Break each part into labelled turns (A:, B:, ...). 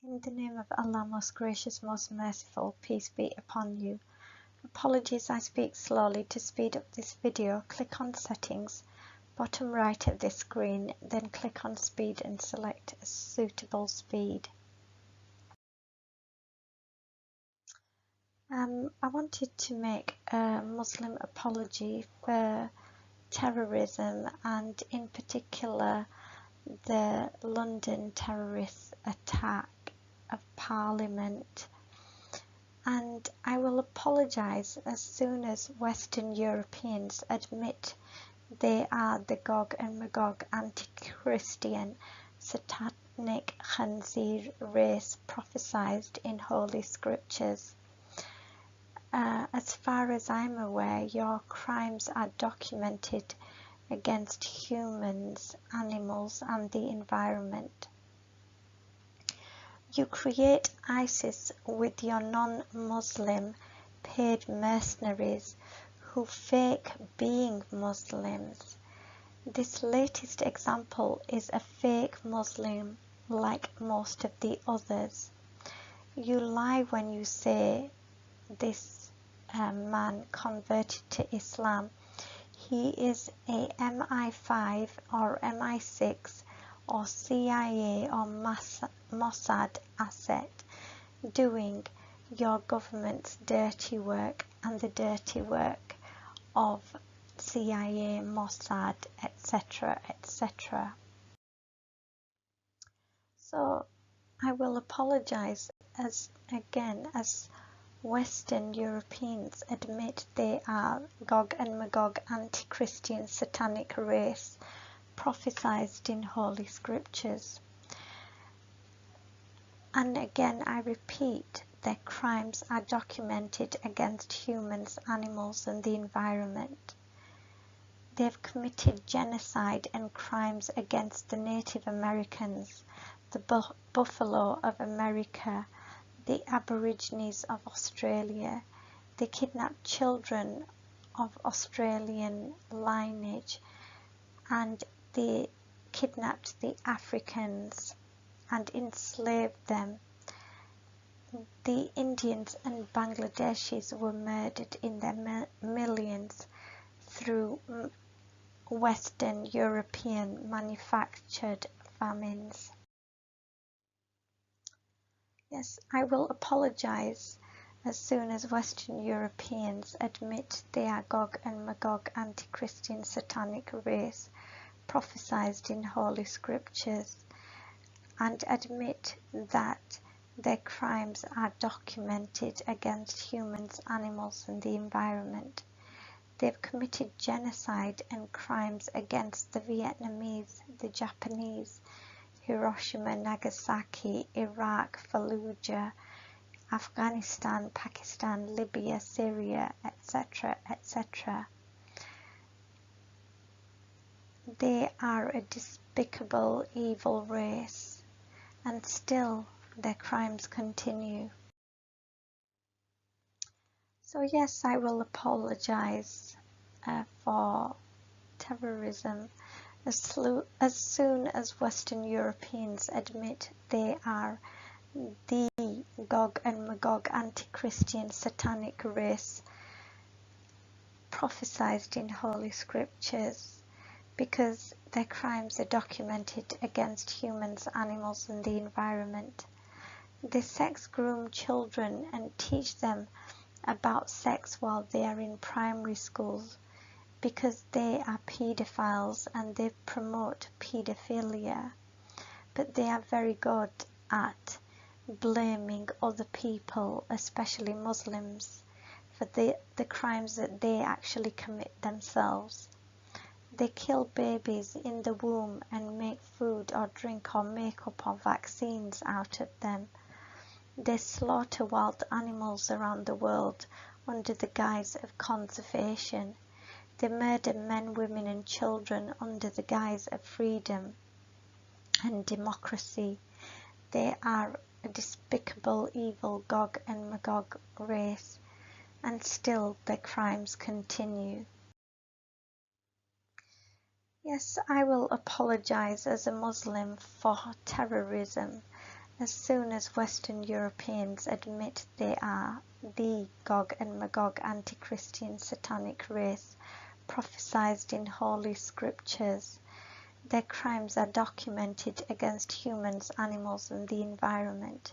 A: In the name of Allah, most gracious, most merciful, peace be upon you. Apologies, I speak slowly. To speed up this video, click on Settings, bottom right of this screen, then click on Speed and select a suitable speed. I wanted to make a Muslim apology for terrorism and in particular the London terrorist attack of Parliament, and I will apologise as soon as Western Europeans admit they are the Gog and Magog anti-Christian satanic Khanzir race prophesied in Holy Scriptures. As far as I'm aware, your crimes are documented against humans, animals and the environment. You create ISIS with your non-Muslim paid mercenaries who fake being Muslims. This latest example is a fake Muslim like most of the others. You lie when you say this man converted to Islam. He is a MI5 or MI6 or CIA or Mossad asset doing your government's dirty work and the dirty work of CIA, Mossad, etc., etc. So I will apologize as Western Europeans admit they are Gog and Magog anti-Christian satanic race prophesied in Holy Scriptures. And again, I repeat, their crimes are documented against humans, animals and the environment. They have committed genocide and crimes against the Native Americans, the Buffalo of America, the Aborigines of Australia. They kidnapped children of Australian lineage and they kidnapped the Africans and enslaved them. The Indians and Bangladeshis were murdered in their millions through Western European manufactured famines. Yes, I will apologise as soon as Western Europeans admit they are Gog and Magog anti-Christian satanic race prophesied in Holy Scriptures and admit that their crimes are documented against humans, animals and the environment. They have committed genocide and crimes against the Vietnamese, the Japanese, Hiroshima, Nagasaki, Iraq, Fallujah, Afghanistan, Pakistan, Libya, Syria, etc., etc. They are a despicable, evil race, and still their crimes continue. So yes, I will apologise for terrorism as soon as Western Europeans admit they are the Gog and Magog anti-Christian satanic race prophesied in Holy Scriptures, because their crimes are documented against humans, animals and the environment. They sex groom children and teach them about sex while they are in primary schools, because they are paedophiles and they promote paedophilia. But they are very good at blaming other people, especially Muslims, for the crimes that they actually commit themselves. They kill babies in the womb and make food or drink or makeup or vaccines out of them. They slaughter wild animals around the world under the guise of conservation. They murder men, women and children under the guise of freedom and democracy. They are a despicable, evil Gog and Magog race, and still their crimes continue. Yes, I will apologise as a Muslim for terrorism As soon as Western Europeans admit they are the Gog and Magog anti-Christian satanic race prophesied in Holy Scriptures, their crimes are documented against humans, animals, and the environment.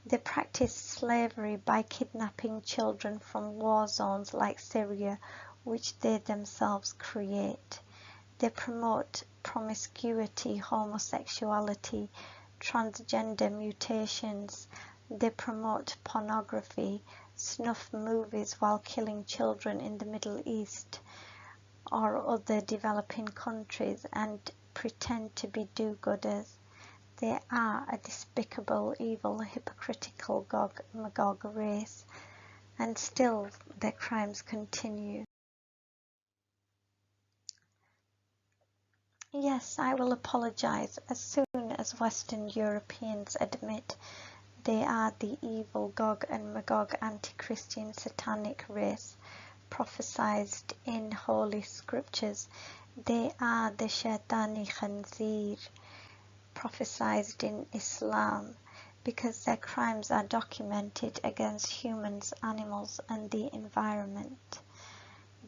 A: They practice slavery by kidnapping children from war zones like Syria, which they themselves create. They promote promiscuity, homosexuality, transgender mutations. They promote pornography, snuff movies while killing children in the Middle East or other developing countries and pretend to be do-gooders. They are a despicable, evil, hypocritical Gog-Magog race, and still their crimes continue. Yes, I will apologize as soon as Western Europeans admit they are the evil Gog and Magog anti-Christian satanic race prophesied in Holy Scriptures. They are the Shaitani Khanzir prophesied in Islam, because their crimes are documented against humans, animals, and the environment.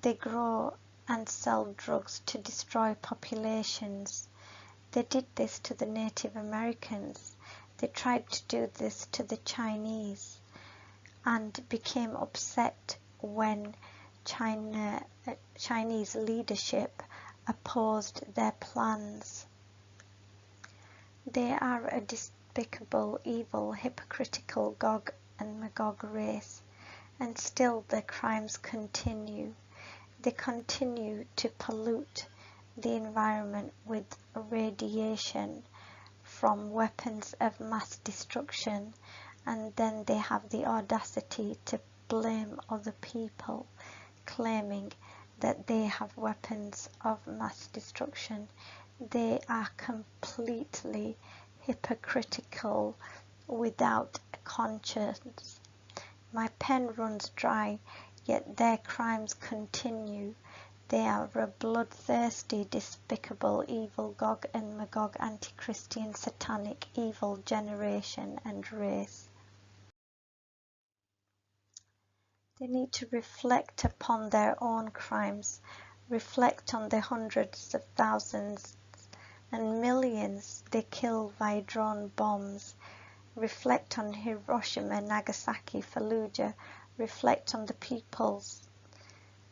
A: They grow and sell drugs to destroy populations. They did this to the Native Americans. They tried to do this to the Chinese and became upset when Chinese leadership opposed their plans. They are a despicable, evil, hypocritical Gog and Magog race, and still their crimes continue. They continue to pollute the environment with radiation from weapons of mass destruction, and then they have the audacity to blame other people, claiming that they have weapons of mass destruction. They are completely hypocritical, without a conscience. My pen runs dry, yet their crimes continue. They are a bloodthirsty, despicable, evil Gog and Magog anti-Christian satanic evil generation and race. They need to reflect upon their own crimes, reflect on the hundreds of thousands and millions they kill by drone bombs, reflect on Hiroshima, Nagasaki, Fallujah, reflect on the peoples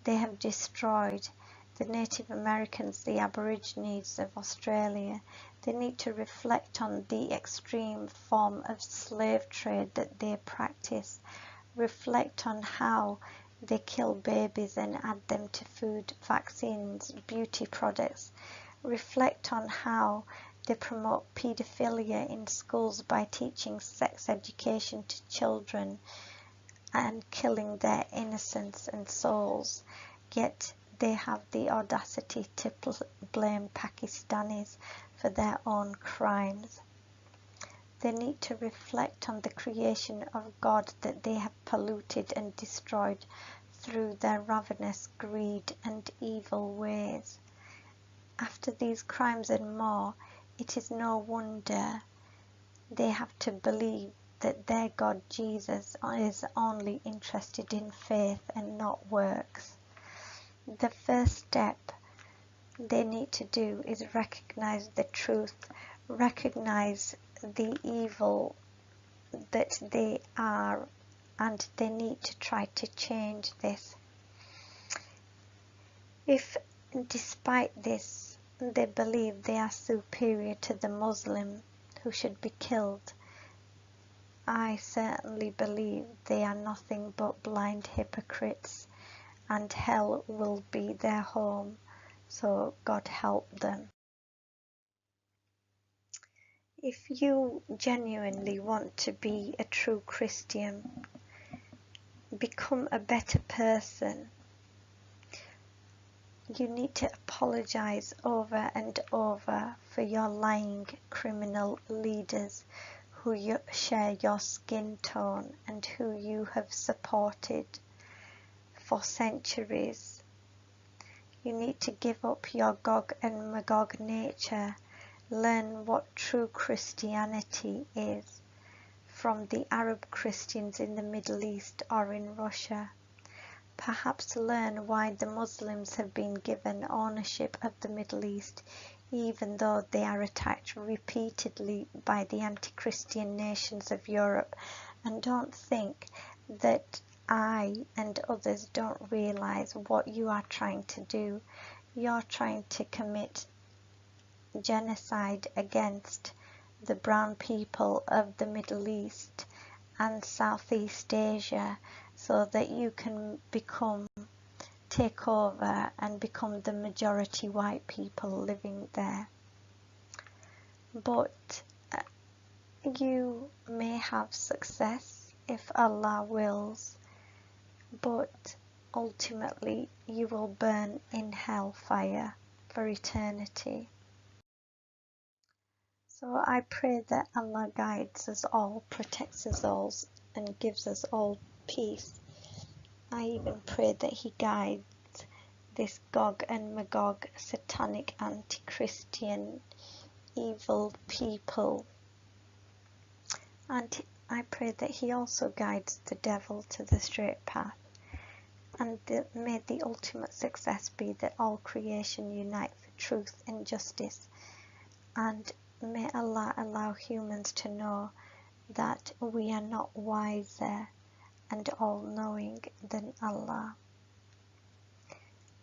A: they have destroyed, the Native Americans, the Aborigines of Australia. They need to reflect on the extreme form of slave trade that they practice, reflect on how they kill babies and add them to food, vaccines, beauty products. Reflect on how they promote paedophilia in schools by teaching sex education to children and killing their innocence and souls. Yet they have the audacity to blame Pakistanis for their own crimes. They need to reflect on the creation of God that they have polluted and destroyed through their ravenous greed and evil ways. After these crimes and more, it is no wonder they have to believe that their God Jesus is only interested in faith and not works. The first step they need to do is recognize the truth, recognize the evil that they are, and they need to try to change this. If despite this they believe they are superior to the Muslim who should be killed, I certainly believe they are nothing but blind hypocrites, and hell will be their home, so God help them. If you genuinely want to be a true Christian, become a better person, you need to apologize over and over for your lying criminal leaders who share your skin tone and who you have supported for centuries. You need to give up your Gog and Magog nature Learn what true Christianity is from the Arab Christians in the Middle East or in Russia. Perhaps learn why the Muslims have been given ownership of the Middle East, even though they are attacked repeatedly by the anti-Christian nations of Europe. And don't think that I and others don't realise what you are trying to do. You're trying to commit genocide against the brown people of the Middle East and Southeast Asia so that you can take over and become the majority white people living there. But you may have success if Allah wills, but ultimately you will burn in hellfire for eternity. So I pray that Allah guides us all, protects us all, and gives us all peace. I even pray that He guides this Gog and Magog, satanic, anti-Christian, evil people. And I pray that He also guides the devil to the straight path. And may the ultimate success be that all creation unite for truth and justice. And may Allah allow humans to know that we are not wiser and all-knowing than Allah.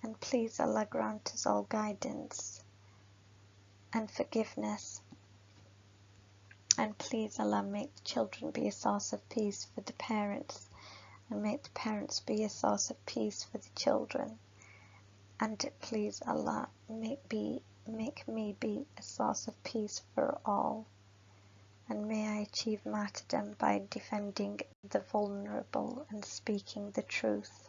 A: And please Allah grant us all guidance and forgiveness. And please Allah make the children be a source of peace for the parents, and make the parents be a source of peace for the children. And please Allah make me be a source of peace for all. And may I achieve martyrdom by defending the vulnerable and speaking the truth.